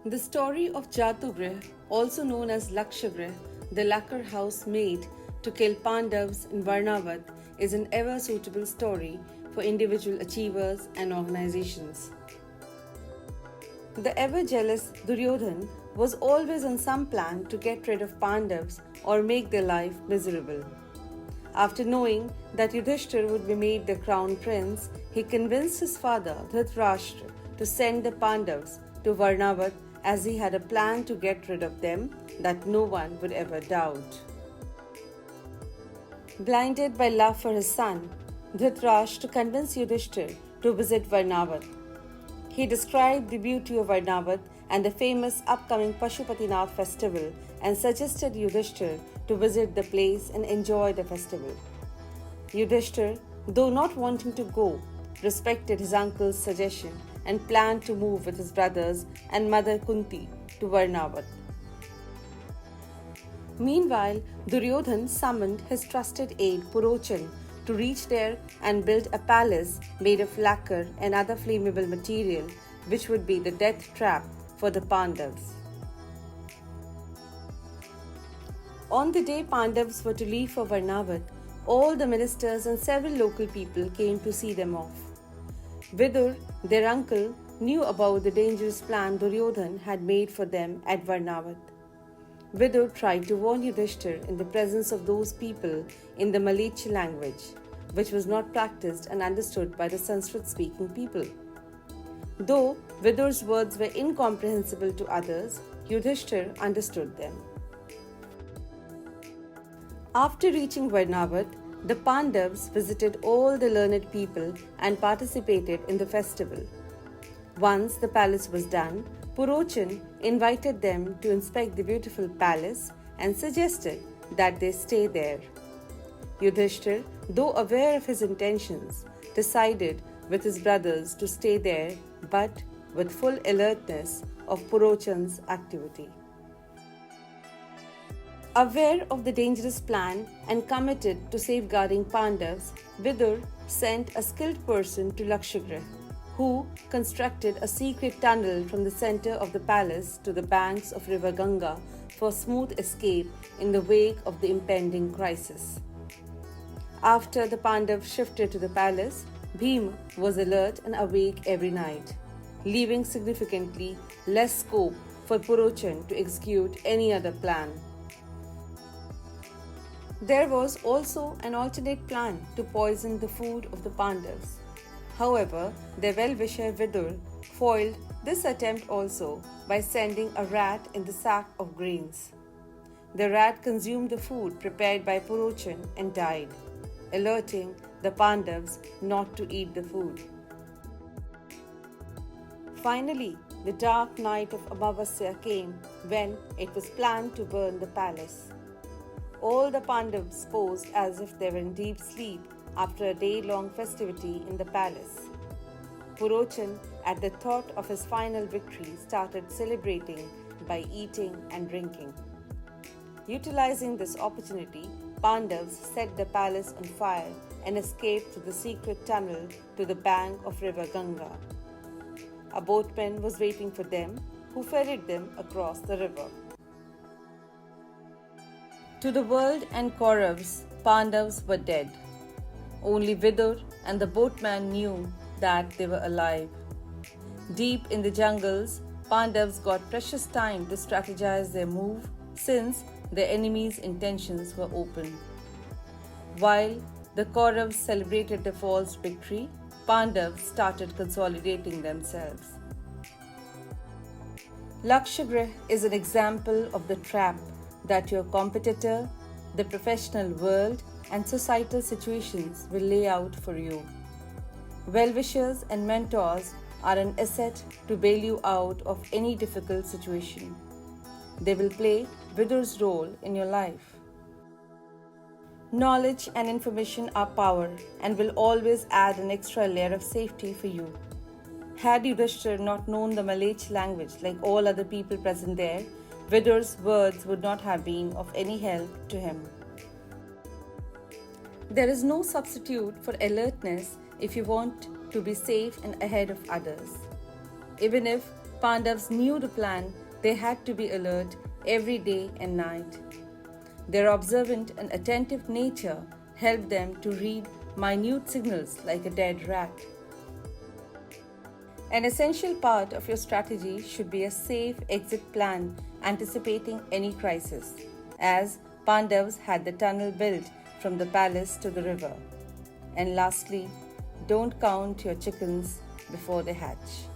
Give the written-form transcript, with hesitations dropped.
The story of Jatugriha, also known as Lakshagrih, the lacquer house made to kill Pandavas in Varnavat, is an ever suitable story for individual achievers and organizations. The ever jealous Duryodhan was always on some plan to get rid of Pandavas or make their life miserable. After knowing that Yudhishthir would be made the crown prince, he convinced his father Dhritarashtra to send the Pandavas to Varnavat, as he had a plan to get rid of them that no one would ever doubt. Blinded by love for his son, Dhritarashtra convinced Yudhishthir to visit Varnavat. He described the beauty of Varnavat and the famous upcoming Pashupatinath festival and suggested Yudhishthir to visit the place and enjoy the festival. Yudhishthir, though not wanting to go, respected his uncle's suggestion and planned to move with his brothers and mother Kunti to Varnavat. Meanwhile, Duryodhan summoned his trusted aide Purochan to reach there and build a palace made of lacquer and other flammable material, which would be the death trap for the Pandavas. On the day Pandavas were to leave for Varnavat, all the ministers and several local people came to see them off. Vidur, their uncle, knew about the dangerous plan Duryodhan had made for them at Varnavat. Vidur tried to warn Yudhishthir in the presence of those people in the Malachi language, which was not practiced and understood by the Sanskrit-speaking people. Though Vidur's words were incomprehensible to others, Yudhishthir understood them. After reaching Varnavat, the Pandavas visited all the learned people and participated in the festival. Once the palace was done, Purochan invited them to inspect the beautiful palace and suggested that they stay there. Yudhishthir, though aware of his intentions, decided with his brothers to stay there, but with full alertness of Purochan's activity. Aware of the dangerous plan and committed to safeguarding Pandavas, Vidur sent a skilled person to Lakshagrih, who constructed a secret tunnel from the center of the palace to the banks of river Ganga for smooth escape in the wake of the impending crisis. After the Pandavas shifted to the palace, Bhima was alert and awake every night, leaving significantly less scope for Purochan to execute any other plan. There was also an alternate plan to poison the food of the Pandavas. However, their well-wisher Vidur foiled this attempt also by sending a rat in the sack of grains. The rat consumed the food prepared by Purochan and died, alerting the Pandavas not to eat the food. Finally, the dark night of Amavasya came when it was planned to burn the palace. All the Pandavas posed as if they were in deep sleep after a day-long festivity in the palace. Purochan, at the thought of his final victory, started celebrating by eating and drinking. Utilizing this opportunity, Pandavas set the palace on fire and escaped through the secret tunnel to the bank of river Ganga. A boatman was waiting for them, who ferried them across the river. To the world and Kauravas, Pandavas were dead. Only Vidur and the boatman knew that they were alive. Deep in the jungles, Pandavas got precious time to strategize their move, since their enemies' intentions were open. While the Kauravas celebrated their false victory, Pandavas started consolidating themselves. Lakshagrih is an example of the trap that your competitor, the professional world, and societal situations will lay out for you. Well-wishers and mentors are an asset to bail you out of any difficult situation. They will play Vidur's role in your life. Knowledge and information are power and will always add an extra layer of safety for you. Had Yudhishthir not known the Malachi language like all other people present there, Vidur's words would not have been of any help to him. There is no substitute for alertness if you want to be safe and ahead of others. Even if Pandavas knew the plan, they had to be alert every day and night. Their observant and attentive nature helped them to read minute signals like a dead rat. An essential part of your strategy should be a safe exit plan anticipating any crisis, as Pandavas had the tunnel built from the palace to the river. And lastly, don't count your chickens before they hatch.